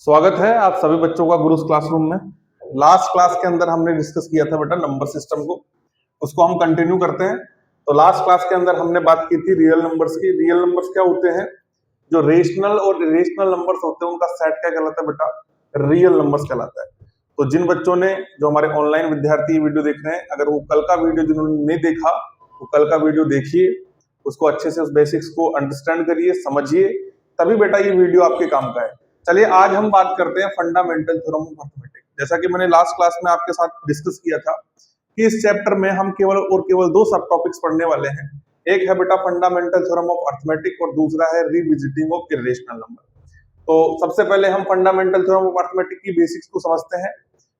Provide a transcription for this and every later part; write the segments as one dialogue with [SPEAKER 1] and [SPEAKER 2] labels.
[SPEAKER 1] स्वागत है आप सभी बच्चों का गुरुस क्लासरूम में। लास्ट क्लास के अंदर हमने डिस्कस किया था बेटा नंबर सिस्टम को, उसको हम कंटिन्यू करते हैं। तो लास्ट क्लास के अंदर हमने बात की थी रियल नंबर्स की। रियल नंबर्स क्या होते हैं? जो रेशनल और इरेशनल नंबर्स होते हैं उनका सेट क्या कहलाता है बेटा? रियल नंबर्स कहलाता है। तो जिन बच्चों ने, जो हमारे ऑनलाइन विद्यार्थी वीडियो देख रहे हैं, अगर वो कल का वीडियो जिन्होंने नहीं देखा वो कल का वीडियो देखिए, उसको अच्छे से उस बेसिक्स को अंडरस्टैंड करिए, समझिए, तभी बेटा ये वीडियो आपके काम का है। चलिए आज हम बात करते हैं फंडामेंटल थ्योरम ऑफ अर्थमेटिक। जैसा कि मैंने लास्ट क्लास में आपके साथ डिस्कस किया था कि इस चैप्टर में हम केवल दो सब टॉपिक्स पढ़ने वाले हैं। एक है बेटा फंडामेंटल थ्योरम ऑफ अर्थमेटिक और दूसरा है रिविजिटिंग ऑफ इरेशनल नंबर। तो सबसे पहले हम फंडामेंटल थ्योरम ऑफ अर्थमेटिक की बेसिक्स को समझते हैं,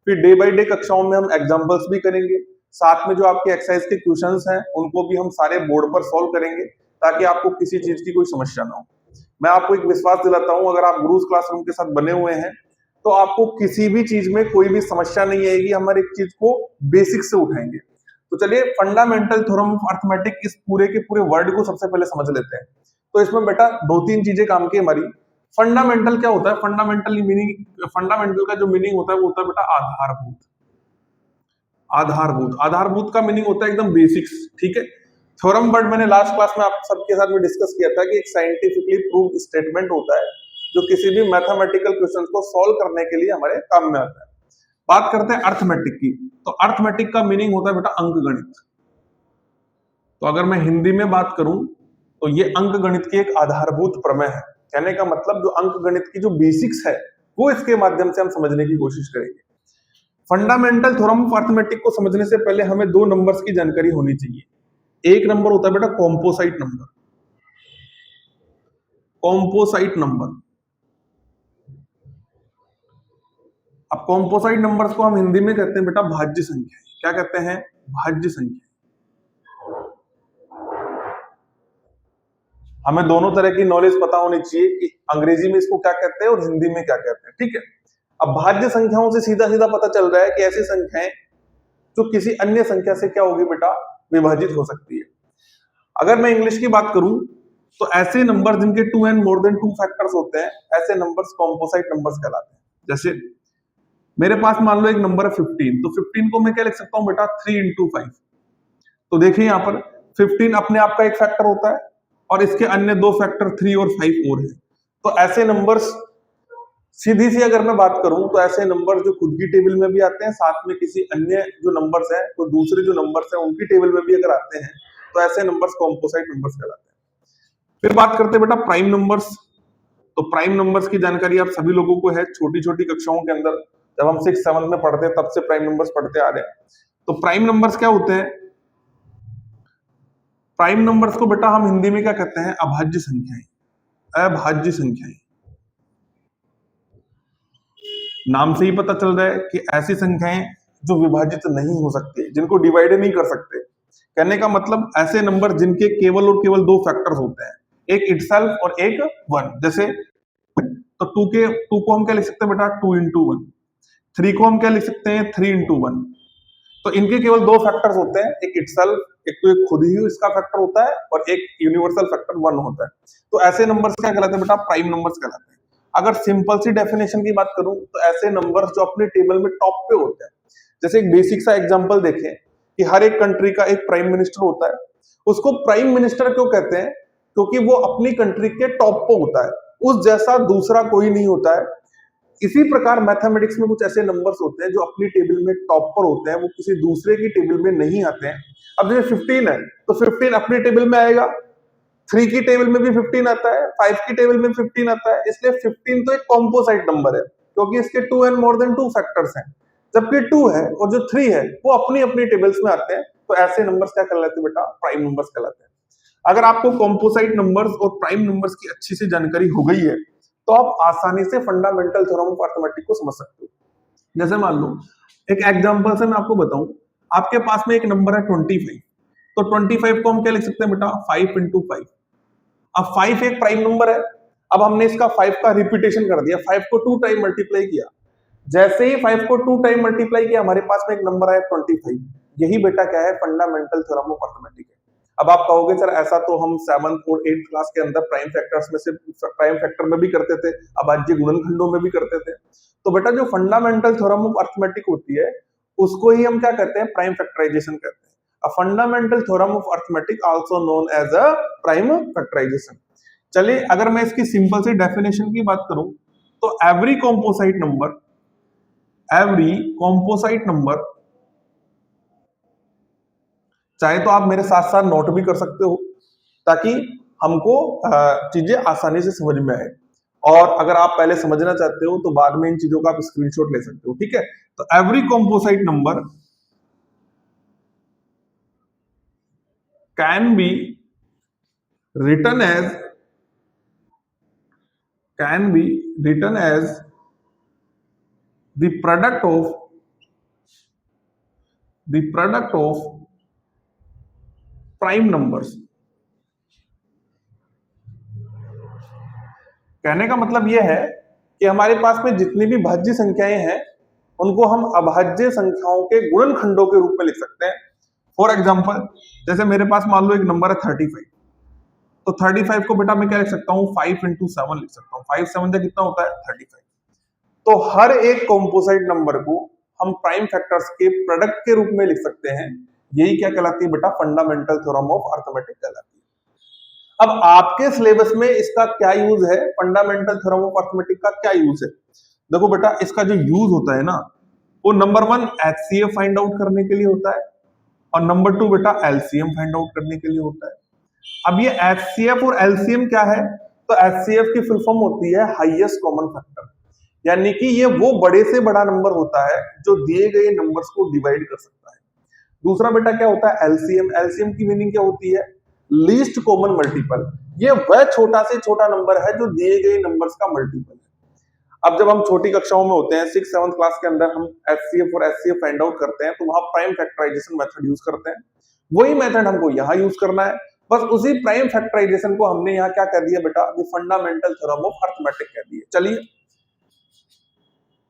[SPEAKER 1] फिर डे बाय डे कक्षाओं में हम एग्जांपल्स भी करेंगे, साथ में जो आपके एक्सरसाइज के क्वेश्चंस हैं उनको भी हम सारे बोर्ड पर सॉल्व करेंगे ताकि आपको किसी चीज की कोई समस्या ना हो। मैं आपको एक विश्वास दिलाता हूं, अगर आप गुरुज क्लासरूम के साथ बने हुए हैं तो आपको किसी भी चीज में कोई भी समस्या नहीं आएगी। हम हर एक चीज को बेसिक से उठाएंगे। तो चलिए फंडामेंटल थ्योरम ऑफ अर्थमेटिक इस पूरे के पूरे वर्ड को सबसे पहले समझ लेते हैं। तो इसमें बेटा दो तीन चीजें काम की हमारी। फंडामेंटल क्या होता है? फंडामेंटल का जो मीनिंग होता है वो होता है बेटा आधारभूत। आधारभूत का मीनिंग होता है एकदम बेसिक्स, ठीक है। थ्योरम वर्ड मैंने लास्ट क्लास में आप सबके साथ में डिस्कस किया था कि एक साइंटिफिकली प्रूव्ड स्टेटमेंट होता है जो किसी भी मैथमेटिकल क्वेश्चन को सॉल्व करने के लिए हमारे काम में आता है। बात करते हैं अर्थमेटिक की। तो अर्थमेटिक का मीनिंग होता है बेटा अंकगणित। तो अगर मैं हिंदी में बात करूं तो ये अंकगणित की एक आधारभूत प्रमेय है। कहने का मतलब जो अंकगणित की जो बेसिक्स है वो इसके माध्यम से हम समझने की कोशिश करेंगे। फंडामेंटल थ्योरम ऑफ अर्थमेटिक को समझने से पहले हमें दो नंबर्स की जानकारी होनी चाहिए। एक नंबर होता है बेटा कॉम्पोसाइट नंबर। कॉम्पोसाइट नंबर, अब कॉम्पोसाइट नंबर्स को हम हिंदी में कहते हैं बेटा भाज्य संख्या। क्या कहते हैं? भाज्य संख्या। हमें दोनों तरह की नॉलेज पता होनी चाहिए कि अंग्रेजी में इसको क्या कहते हैं और हिंदी में क्या कहते हैं, ठीक है। अब भाज्य संख्याओं से सीधा सीधा पता चल रहा है कि ऐसी संख्याएं जो किसी अन्य संख्या से क्या होगी बेटा? विभाजित हो सकती है। अगर मैं इंग्लिश की बात करूं तो ऐसे नंबर जिनके 2 एंड मोर देन 2 फैक्टर्स होते हैं ऐसे नंबर्स कॉम्पोसाइट नंबर्स कहलाते हैं। जैसे मेरे पास मान लो एक नंबर है 15, तो 15 को मैं क्या लिख सकता हूं बेटा? 3 into 5। तो देखिए यहां पर 15 अपने आप का एक फैक्टर होता है और इसके अन्य दो फैक्टर 3 और 5 और है। तो ऐसे नंबर्स, सीधी सी अगर मैं बात करूं तो ऐसे नंबर जो खुद की टेबल में भी आते हैं, साथ में किसी अन्य जो नंबर्स हैं तो दूसरे जो नंबर्स हैं उनकी टेबल में भी अगर आते हैं तो ऐसे नंबर्स कॉम्पोसाइट नंबर्स कहलाते हैं। फिर बात करते हैं बेटा प्राइम नंबर्स। तो प्राइम नंबर्स की जानकारी आप सभी लोगों को है, छोटी छोटी कक्षाओं के अंदर जब हम 6-7 में पढ़ते हैं तब से प्राइम नंबर्स पढ़ते आ रहे हैं। तो प्राइम नंबर्स क्या होते हैं? प्राइम नंबर्स को बेटा हम हिंदी में क्या कहते हैं? अभाज्य संख्याएं। अभाज्य संख्याएं, नाम से ही पता चल रहा है कि ऐसी संख्याएं जो विभाजित नहीं हो सकती, जिनको डिवाइड नहीं कर सकते। कहने का मतलब ऐसे नंबर जिनके केवल और केवल दो फैक्टर्स होते हैं, एक इटसेल्फ और एक 1। जैसे तो 2 को हम क्या लिख सकते हैं बेटा? 2 into 1। 3 को हम क्या लिख सकते हैं? 3 into 1। तो इनके केवल दो फैक्टर्स होते हैं, एक इटसेल्फ, एक तो एक खुद ही इसका फैक्टर होता है, और एक यूनिवर्सल फैक्टर 1 होता है। तो ऐसे नंबर्स क्या कहलाते हैं बेटा? प्राइम नंबर्स कहलाते हैं। अगर सिंपल सी डेफिनेशन की बात करूं तो ऐसे नंबर्स जो अपने टेबल में टॉप पे होते हैं, जैसे एक बेसिक सा एग्जांपल देखें कि हर एक कंट्री का एक प्राइम मिनिस्टर होता है। उसको प्राइम मिनिस्टर क्यों कहते हैं? क्योंकि वो अपनी कंट्री के टॉप पे होता है, उस जैसा दूसरा कोई नहीं होता है। इसी प्रकार मैथमेटिक्स में कुछ ऐसे नंबर्स होते हैं जो अपनी टेबल में टॉप पर होते हैं, वो किसी दूसरे की टेबल में नहीं आते हैं। अब जैसे 15 है तो 15 अपनी टेबल में आएगा, 3 की टेबल में भी 15 आता है, 5 की टेबल में 15 आता है। इसलिए 15 तो एक कॉम्पोसाइट नंबर है क्योंकि इसके 2 एंड मोर देन 2 फैक्टर्स हैं, जबकि 2 है और जो 3 है वो अपनी अपनी टेबल्स में आते हैं। तो ऐसे नंबर्स क्या कहलाते हैं बेटा? प्राइम नंबर्स कहलाते हैं। अगर आपको कॉम्पोसाइट नंबर्स और प्राइम नंबर्स की अच्छी से जानकारी हो गई है तो आप आसानी से फंडामेंटल थ्योरम ऑफ अर्थमेटिक को समझ सकते हो। जैसे मान लो एक एग्जांपल से मैं आपको बताऊं, आपके पास में एक नंबर है 25। तो 25 को हम क्या लिख सकते हैं बेटा? 5 into 5। अब 5 एक प्राइम नंबर है। अब हमने इसका 5 का रिपीटेशन कर दिया, 5 को 2 टाइम मल्टीप्लाई किया। जैसे ही 5 को 2 टाइम मल्टीप्लाई किया हमारे पास में एक नंबर आया 25। यही बेटा क्या है? फंडामेंटल थ्योरम ऑफ अर्थमेटिक है। अब आप कहोगे सर ऐसा तो हम 7th और 8th क्लास के अंदर प्राइम फैक्टर्स में से प्राइम फैक्टर में भी करते थे, अभाज्य गुणनखंडों में भी करते थे। तो बेटा जो फंडामेंटल थ्योरम ऑफ अर्थमेटिक होती है उसको ही हम क्या कहते हैं, प्राइम फैक्टराइजेशन कहते हैं। A fundamental theorem of arithmetic also known as a prime factorisation. चलिए अगर मैं इसकी सिंपल सी डेफिनेशन की बात करूं तो एवरी कॉम्पोसाइट नंबर, चाहे तो आप मेरे साथ साथ नोट भी कर सकते हो ताकि हमको चीजें आसानी से समझ में आए, और अगर आप पहले समझना चाहते हो तो बाद में इन चीजों का आप स्क्रीनशॉट ले सकते हो, ठीक है। तो every composite number can be written as the product of prime numbers. कहने का मतलब यह है कि हमारे पास में जितनी भी भाज्य संख्याएं हैं उनको हम अभाज्य संख्याओं के गुणनखंडों के रूप में लिख सकते हैं। फॉर एग्जाम्पल जैसे मेरे पास मान लो एक नंबर है 35, तो 35 को बेटा मैं क्या लिख सकता हूँ, 5 into 7 लिख सकता हूँ। 5 7 कितना होता है 35। तो हर एक कॉम्पोसाइट नंबर को हम प्राइम फैक्टर्स के प्रोडक्ट के रूप में लिख सकते हैं। यही क्या कहलाती है बेटा, फंडामेंटल थ्योरम ऑफ अर्थमेटिक कहलाती है। अब आपके सिलेबस में इसका क्या यूज है, फंडामेंटल थ्योरम ऑफ अर्थमेटिक का क्या यूज है? देखो बेटा इसका जो यूज होता है ना, वो नंबर 1 HCF फाइंड आउट करने के लिए होता है, और नंबर 2 बेटा LCM फाइंड आउट करने के लिए होता है। अब ये HCF और LCM क्या है? तो HCF की फुल फॉर्म होती है हाईएस्ट कॉमन फैक्टर, यानी कि ये वो बड़े से बड़ा नंबर होता है जो दिए गए नंबर्स को डिवाइड कर सकता है। दूसरा बेटा क्या होता है LCM। LCM की मीनिंग क्या होती है, लीस्ट कॉमन मल्टीपल। ये वह छोटा से छोटा नंबर है जो दिए गए नंबर्स का मल्टीपल है। अब जब हम छोटी कक्षाओं में होते हैं 6th 7th क्लास के अंदर हम HCF और SCF फाइंड आउट करते हैं, तो वहां प्राइम फैक्टराइजेशन मेथड यूज करते हैं। वही मेथड हमको यहाँ यूज करना है, बस उसी प्राइम फैक्टराइजेशन को हमने यहाँ क्या कह दिया बेटा, the fundamental theorem of arithmetic कह दिया। चलिए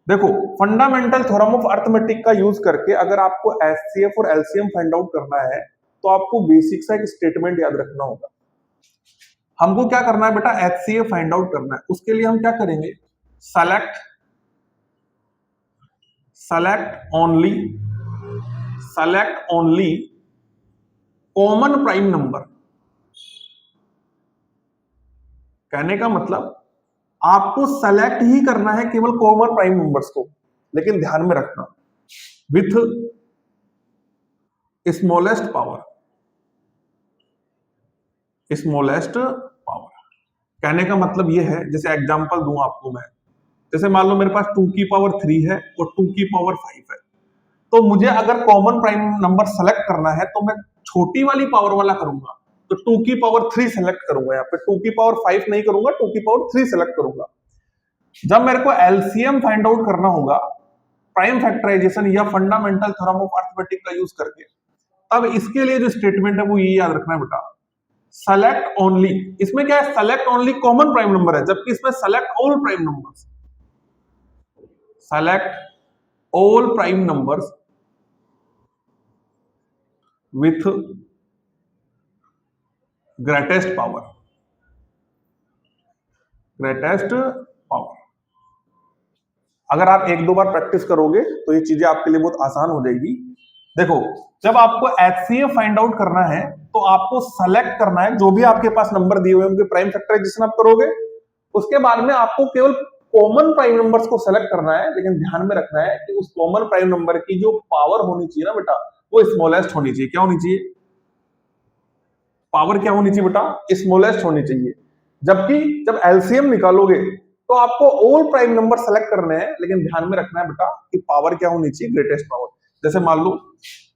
[SPEAKER 1] देखो, फंडामेंटल थ्योरम ऑफ अर्थमेटिक का यूज करके अगर आपको HCF और LCM फाइंड आउट करना है तो आपको बेसिक सा एक स्टेटमेंट याद रखना होगा। हमको क्या करना है बेटा, HCF फाइंड आउट करना है। उसके लिए हम क्या करेंगे, select only common prime number. कहने का मतलब आपको सेलेक्ट ही करना है केवल कॉमन प्राइम नंबर्स को, लेकिन ध्यान में रखना विथ स्मॉलेस्ट पावर। कहने का मतलब यह है, जैसे एग्जांपल दूं आपको मैं, जैसे मान लो मेरे पास 2 की पावर 3 है और 2 की पावर 5 है, तो मुझे अगर कॉमन प्राइम नंबर सेलेक्ट करना है तो मैं छोटी वाली पावर वाला करूंगा, तो 2 की पावर 3 सेलेक्ट करूंगा। यहाँ पे 2 की पावर 5 नहीं करूंगा, 2 की पावर 3 सेलेक्ट करूंगा। जब मेरे को LCM फाइंड आउट करना होगा प्राइम फैक्टराइजेशन या फंडामेंटल थ्योरम ऑफ अर्थमेटिक का यूज करके, तब इसके लिए जो स्टेटमेंट है वो ये याद रखना है बेटा, सेलेक्ट ओनली। इसमें क्या है, select only common prime number है, जबकि इसमें select all prime numbers. Select all prime numbers with greatest power. अगर आप 1-2 बार प्रैक्टिस करोगे तो ये चीजें आपके लिए बहुत आसान हो जाएगी। देखो, जब आपको HCF फाइंड आउट करना है तो आपको सेलेक्ट करना है, जो भी आपके पास नंबर दिए हुए हैं उनके प्राइम फैक्टराइजेशन आप करोगे। उसके बाद में आपको केवल कॉमन प्राइम नंबर्स को सेलेक्ट करना है, लेकिन ध्यान में रखना है कि उस कॉमन प्राइम नंबर की जो पावर होनी चाहिए ना बेटा, वो स्मॉलेस्ट होनी चाहिए। क्या होनी चाहिए, पावर क्या होनी चाहिए बेटा, स्मॉलेस्ट होनी चाहिए। जबकि जब LCM निकालोगे तो आपको ऑल प्राइम नंबर सेलेक्ट करने हैं, लेकिन ध्यान में रखना है बेटा कि पावर क्या होनी चाहिए, ग्रेटेस्ट पावर। जैसे मान लो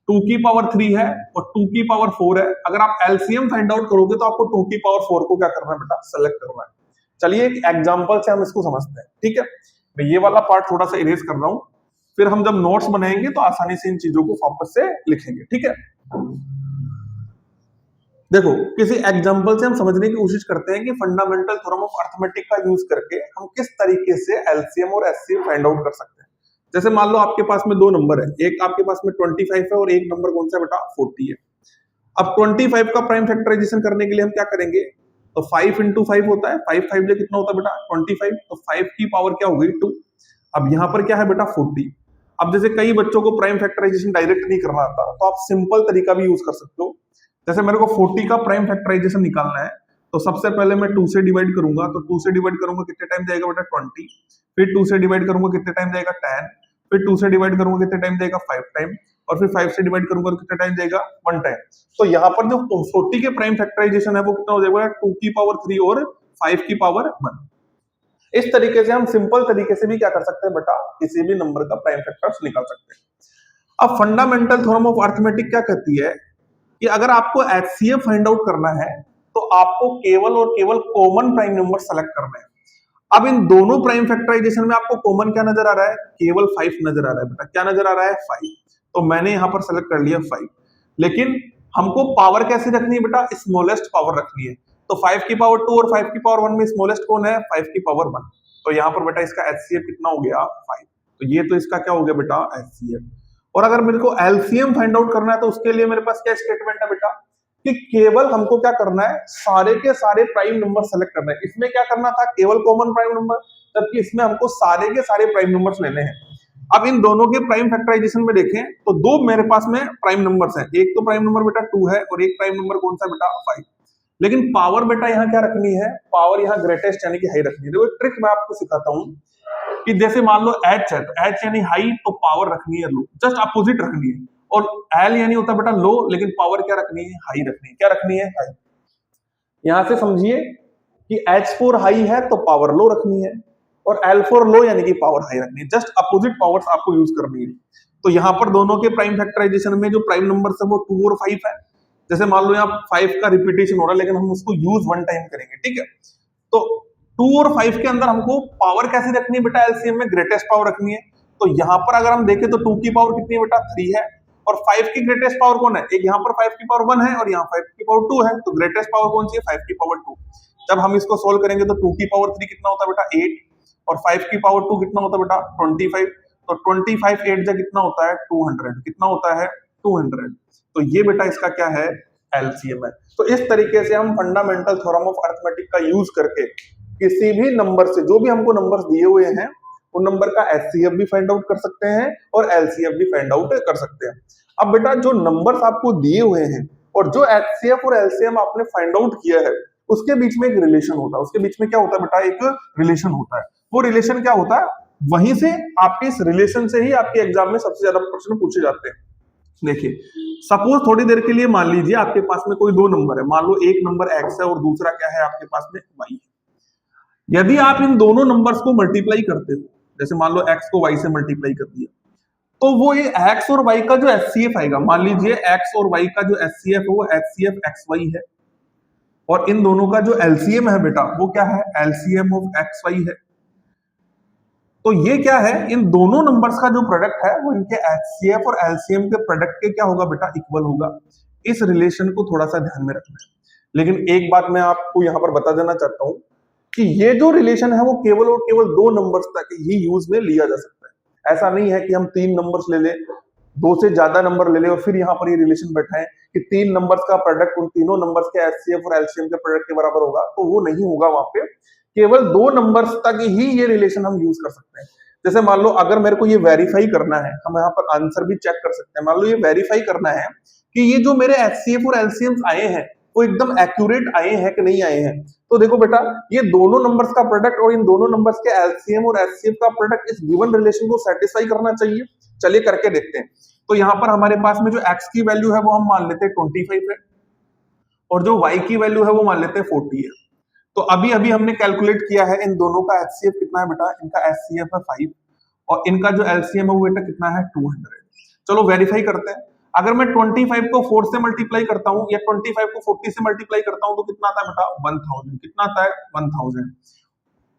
[SPEAKER 1] 2 की पावर 3 है और 2 की पावर 4 है, अगर आप LCM फाइंड आउट करोगे तो आपको 2 की पावर 4 को क्या करना है बेटा, सेलेक्ट करना है। चलिए एक एग्जांपल से हम इसको समझते हैं, ठीक है। मैं ये वाला पार्ट थोड़ा सा इरेज कर रहा हूं, फिर हम जब नोट्स बनाएंगे तो आसानी से इन चीजों को वापस से लिखेंगे, ठीक है। देखो, किसी एग्जांपल से हम समझने की कोशिश करते हैं कि फंडामेंटल थ्योरम ऑफ अर्थमेटिक का यूज करके हम किस तरीके से LCM और HCF फाइंड आउट कर सकते हैं। जैसे मान लो आपके पास में 2 नंबर है, एक आपके पास में 25 है और एक नंबर कौन सा बेटा 40 है। अब 25 का प्राइम फैक्टराइजेशन करने के लिए हम क्या करेंगे, तो 5 इंटू 5 होता है, 5 5 कितना होता है बेटा 25, तो 5 की पावर क्या हो गई 2। अब यहाँ पर क्या है बेटा 40। अब जैसे कई बच्चों को प्राइम फैक्टराइजेशन डायरेक्ट नहीं करना आता, तो आप सिंपल तरीका भी यूज कर सकते हो। जैसे मेरे को 40 का प्राइम फैक्टराइजेशन निकालना है, तो सबसे पहले मैं 2 से डिवाइड करूंगा, तो 2 से डिवाइड करूंगा कितने टाइम जाएगा बेटा 20, फिर 2 से डिवाइड करूंगा कितने टाइम जाएगा 10, फिर 2 से डिवाइड करूंगा कितने टाइम जाएगा 5 टाइम, और फिर 5 से डिवाइड करूंगा तो कितना टाइम जाएगा 1 टाइम। तो यहाँ पर जो 40 के प्राइम फैक्टराइजेशन है वो कितना हो जाएगा 2 की पावर 3 और 5 की पावर 1। इस तरीके से हम सिंपल तरीके से भी क्या कर सकते हैं बेटा, किसी भी नंबर का प्राइम फैक्टर्स निकाल सकते हैं। अब फंडामेंटल थ्योरम ऑफ अरिथमेटिक क्या कहती है कि अगर आपको एचसीएफ फाइंड आउट करना है तो आपको केवल और केवल कॉमन प्राइम नंबर सेलेक्ट करना है। अब इन दोनों प्राइम फैक्टराइजेशन में आपको कॉमन क्या नजर आ रहा है, केवल 5 नजर आ रहा है बेटा। क्या नजर आ रहा है 5, तो मैंने यहां पर सेलेक्ट कर लिया 5। लेकिन हमको पावर कैसे रखनी है बेटा, स्मॉलेस्ट पावर रखनी है। तो 5 की पावर 2 और 5 की पावर 1 में स्मॉलेस्ट कौन है, 5 की पावर 1। तो यहाँ पर बेटा इसका एचसीएफ कितना हो गया 5। तो ये तो इसका क्या हो गया बेटा एचसीएफ। और अगर मेरे को एलसीएम फाइंड आउट करना है तो उसके लिए मेरे पास क्या स्टेटमेंट है बेटा, कि केवल हमको क्या करना है, सारे के सारे प्राइम नंबर सेलेक्ट करना है। इसमें क्या करना था, केवल कॉमन प्राइम नंबर, जबकि इसमें हमको सारे के सारे प्राइम नंबर्स लेने हैं। अब इन दोनों के प्राइम फैक्टराइजेशन में देखें तो दो मेरे पास में प्राइम नंबर्स हैं, एक तो प्राइम नंबर बेटा 2 है और एक प्राइम नंबर कौन सा बेटा 5। लेकिन पावर बेटा यहाँ क्या रखनी है, पावर यहाँ ग्रेटेस्ट यानी कि हाई रखनी है। देखो ट्रिक मैं आपको सिखाता हूँ कि जैसे मान लो एच है, तो एच यानी हाई, तो पावर रखनी है लो, जस्ट अपोजिट रखनी है। और एल यानी होता है बेटा लो, लेकिन पावर क्या रखनी है हाई रखनी है। क्या रखनी है हाई। यहां से समझिए कि H4 हाई है तो पावर लो रखनी है, और L4 लो यानी कि पावर हाई रखनी है। जस्ट अपोजिट पावर्स आपको यूज करनी है। तो यहाँ पर दोनों के प्राइम फैक्टराइजेशन में जो प्राइम नंबर है वो 2 और 5 है। जैसे मान लो यहाँ 5 का रिपीटेशन हो रहा है, लेकिन हम उसको यूज 1 टाइम करेंगे, ठीक है। तो 2 और 5 के अंदर हमको पावर कैसे रखनी है बेटा, एलसीएम में ग्रेटेस्ट पावर रखनी है। तो यहाँ पर अगर हम देखें तो 2 की पावर कितनी है बेटा 3 है, और 5 की ग्रेटेस्ट पावर कौन है, एक यहाँ पर 5 की पावर 1 है और यहाँ 5 की पावर 2 है। तो ग्रेटेस्ट पावर कौन सी है 5 की पावर 2। जब हम इसको सोल्व करेंगे तो 2 की पावर 3 कितना होता है बेटा 8, और 5 की पावर 2 कितना होता है बेटा 25। तो 25 8 जा कितना होता है 200, कितना होता है 200। तो ये बेटा इसका क्या है एलसीएम है। तो इस तरीके से हम फंडामेंटल थ्योरम ऑफ अरिथमेटिक का यूज करके किसी भी नंबर से, जो भी हमको नंबर्स दिए हुए हैं, उन नंबर का एचसीएफ भी फाइंड आउट कर सकते हैं और एलसीएफ भी फाइंड आउट कर सकते हैं। अब बेटा जो नंबर्स आपको दिए हुए हैं और जो एचसीएफ और एलसीएम आपने फाइंड आउट किया है, उसके बीच में एक रिलेशन होता है। उसके बीच में क्या होता है बेटा, एक रिलेशन होता है। वो रिलेशन क्या होता है, वहीं से आपके इस रिलेशन से ही आपके एग्जाम में सबसे ज्यादा प्रश्न पूछे जाते हैं। देखिए सपोज थोड़ी देर के लिए मान लीजिए आपके पास में कोई दो नंबर है, मान लो एक नंबर एक्स है और दूसरा क्या है आपके पास में वाई है। यदि आप इन दोनों नंबर्स को मल्टीप्लाई करते हो, जैसे मान लो x को y से मल्टीप्लाई कर दिया, तो वो ये x और y का जो एचसीएफ आएगा, मान लीजिए x और y का जो एचसीएफ है वो एचसीएफ xy है, और इन दोनों का जो एलसीएम है बेटा वो क्या है एलसीएम ऑफ xy है। तो ये क्या है, इन दोनों नंबर्स का जो प्रोडक्ट है वो इनके एचसीएफ और एलसीएम के प्रोडक्ट के क्या होगा बेटा इक्वल होगा। इस रिलेशन को थोड़ा सा ध्यान में रखना है। लेकिन एक बात मैं आपको यहां पर बता देना चाहता हूं कि ये जो रिलेशन है वो केवल और केवल दो नंबर्स तक ही यूज में लिया जा सकता है। ऐसा नहीं है कि हम 3 नंबर्स ले ले, 2 से ज्यादा नंबर ले ले और फिर यहाँ पर ये रिलेशन बैठाएं कि 3 नंबर्स का प्रोडक्ट उन तीनों नंबर्स के एचसीएफ और एलसीएम के प्रोडक्ट के बराबर होगा, तो वो नहीं होगा। वहां पे केवल 2 नंबर्स तक ही ये रिलेशन हम यूज कर सकते हैं। जैसे मान लो अगर मेरे को ये वेरीफाई करना है, हम यहाँ पर आंसर भी चेक कर सकते हैं। मान लो ये वेरीफाई करना है कि ये जो मेरे एचसीएफ और एलसीएम आए हैं वो एकदम एक्यूरेट आए हैं कि नहीं आए हैं। तो देखो बेटा ये दोनों नंबर्स का प्रोडक्ट और इन दोनों नंबर्स के एलसीएम और एचसीएफ का प्रोडक्ट इस गिवन रिलेशन को सेटिस्फाई करना चाहिए। चलिए करके देखते हैं। तो यहाँ पर हमारे पास में जो x की वैल्यू है वो हम मान लेते हैं 25 है, और जो y की वैल्यू है वो मान लेते हैं 40 है। तो अभी अभी हमने कैलकुलेट किया है इन दोनों का एचसीएफ कितना है बेटा, इनका एचसीएफ है 5 और इनका जो एलसीएम है वो बेटा कितना है 200। चलो वेरीफाई करते हैं। अगर मैं 25 को 4 से मल्टीप्लाई करता हूं या 25 को 40 से मल्टीप्लाई करता हूं तो कितना आता है बेटा 1000। कितना आता है 1000।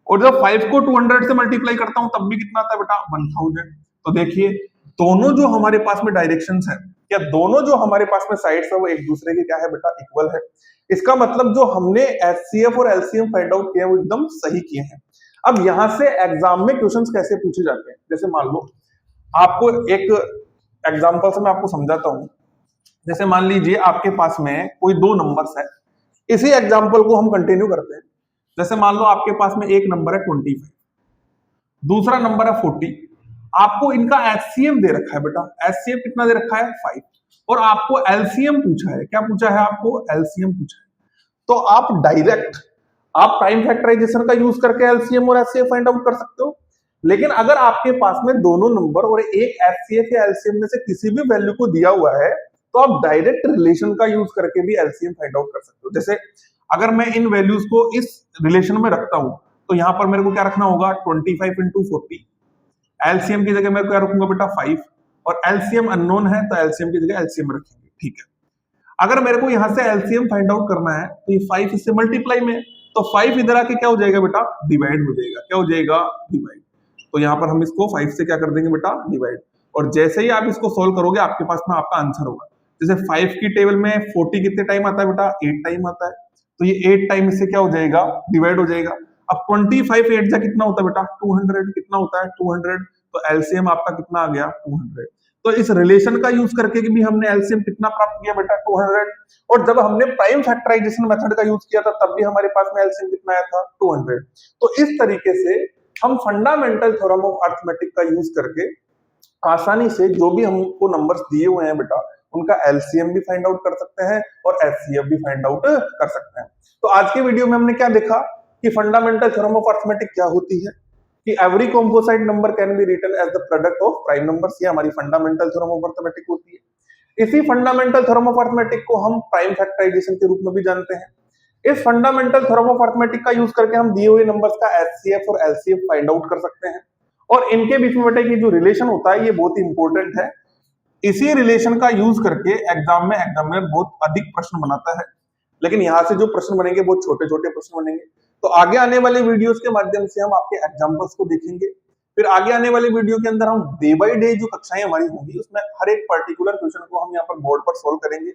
[SPEAKER 1] और जब 5 को 200 से मल्टीप्लाई करता हूं तब भी कितना आता है बेटा 1000। तो देखिए दोनों जो हमारे पास में डायरेक्शंस है या दोनों जो हमारे पास में साइड्स है वो एक दूसरे के क्या है बेटा इक्वल है। इसका मतलब जो हमने एचसीएफ और एलसीएम फाइंड आउट किए वो एकदम सही किए हैं। अब यहां से एग्जाम में क्वेश्चंस कैसे पूछे जाते हैं, जैसे मान लो आपको एक एग्जांपल से मैं आपको समझाता हूं। जैसे मान लीजिए आपके पास में कोई दो नंबर्स है, इसी एग्जांपल को हम कंटिन्यू करते हैं। जैसे मान लो आपके पास में एक नंबर है 25, दूसरा नंबर है 40। आपको इनका एचसीएफ दे रखा है बेटा, एचसीएफ कितना दे रखा है 5, और आपको एलसीएम पूछा है। क्या पूछा है? आपको एलसीएम पूछा है। तो आप डायरेक्ट आप प्राइम फैक्टराइजेशन का यूज करके एलसीएम और एचसीएफ फाइंड आउट कर सकते हो। लेकिन अगर आपके पास में दोनों नंबर और एक एचसीएफ या एलसीएम में से किसी भी वैल्यू को दिया हुआ है, तो आप डायरेक्ट रिलेशन का यूज करके भी एलसीएम फाइंड आउट कर सकते हो। जैसे अगर मैं इन वैल्यूज को इस रिलेशन में रखता हूं, तो यहां पर मेरे को क्या रखना होगा? 25 इंटू 40। एलसीएम की जगह मैं क्या रखूंगा बेटा? 5। और एलसीएम अननोन है, तो एलसीएम की जगह एलसीएम रखेंगे। ठीक है। अगर मेरे को यहां से एलसीएम फाइंड आउट करना है, तो ये 5 इससे मल्टीप्लाई में, तो 5 इधर आके क्या हो जाएगा बेटा? डिवाइड हो जाएगा। क्या हो जाएगा? डिवाइड। तो यहां पर हम इसको 5 से क्या कर देंगे बेटा? डिवाइड। और जैसे ही आप इसको सोल्व करोगे, आपके पास में आपका आंसर होगा। जैसे 5 की टेबल में 40 कितने टाइम आता है बेटा? 8 टाइम आता है। तो ये 8 टाइम इससे क्या हो जाएगा? डिवाइड हो जाएगा। अब 25 8 जा कितना होता है बेटा? 200। कितना होता है? 200। तो एलसीएम आपका कितना आ गया? 200। तो इस रिलेशन का यूज करके भी हमने एलसीएम कितना प्राप्त किया बेटा? 200। और जब हमने प्राइम फैक्टराइजेशन मेथड का यूज किया था, तब भी हमारे पास में एलसीएम कितना आया था? 200। तो इस तरीके से हम फंडामेंटल थ्योरम ऑफ अरिथमेटिक का यूज करके आसानी से जो भी हमको नंबर्स दिए हुए हैं बेटा, उनका एलसीएम भी फाइंड आउट कर सकते हैं और एचसीएफ भी फाइंड आउट कर सकते हैं। तो आज के वीडियो में हमने क्या देखा कि फंडामेंटल थ्योरम ऑफ अरिथमेटिक क्या होती है, कि every composite number can be written as the product of prime numbers. ये हमारी फंडामेंटल थ्योरम ऑफ अरिथमेटिक होती है। इसी फंडामेंटल थ्योरम ऑफ अरिथमेटिक को हम प्राइम फैक्टराइजेशन के रूप में भी जानते हैं। इस फंडामेंटल थ्योरम ऑफ अरिथमेटिक का यूज करके हम दिए हुए नंबर्स का एचसीएफ और एलसीएफ फाइंड आउट कर सकते हैं। और इनके बीच में बेटा ये जो रिलेशन होता है, ये बहुत ही इंपॉर्टेंट है। इसी रिलेशन का यूज करके एग्जाम में एग्जामिनर बहुत अधिक प्रश्न बनाता है, लेकिन यहां से जो प्रश्न बनेंगे बहुत छोटे छोटे प्रश्न बनेंगे। तो आगे आने वाले वीडियोस के माध्यम से हम आपके एग्जांपल्स को देखेंगे। फिर आगे आने वाले वीडियो के अंदर हम डे बाय डे जो कक्षाएं हमारी होंगी, उसमें हर एक पर्टिकुलर क्वेश्चन को हम यहाँ पर बोर्ड पर सोल्व करेंगे।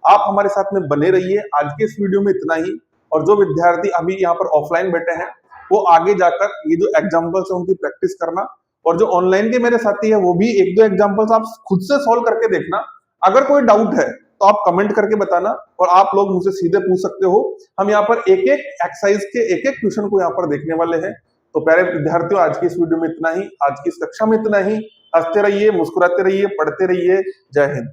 [SPEAKER 1] आप हमारे साथ में बने रहिए। आज के इस वीडियो में इतना ही। और जो विद्यार्थी अभी यहाँ पर ऑफलाइन बैठे हैं, वो आगे जाकर ये जो एग्जाम्पल्स है उनकी प्रैक्टिस करना। और जो ऑनलाइन के मेरे साथी है, वो भी एक दो एग्जाम्पल्स आप खुद से सोल्व करके देखना। अगर कोई डाउट है तो आप कमेंट करके बताना, और आप लोग मुझसे सीधे पूछ सकते हो। हम यहाँ पर एक एक एक्सरसाइज के एक एक क्वेश्चन को यहाँ पर देखने वाले हैं। तो प्यारे विद्यार्थियों, आज की इस वीडियो में इतना ही, आज की इस कक्षा में इतना ही। हंसते रहिए, मुस्कुराते रहिए, पढ़ते रहिए। जय हिंद।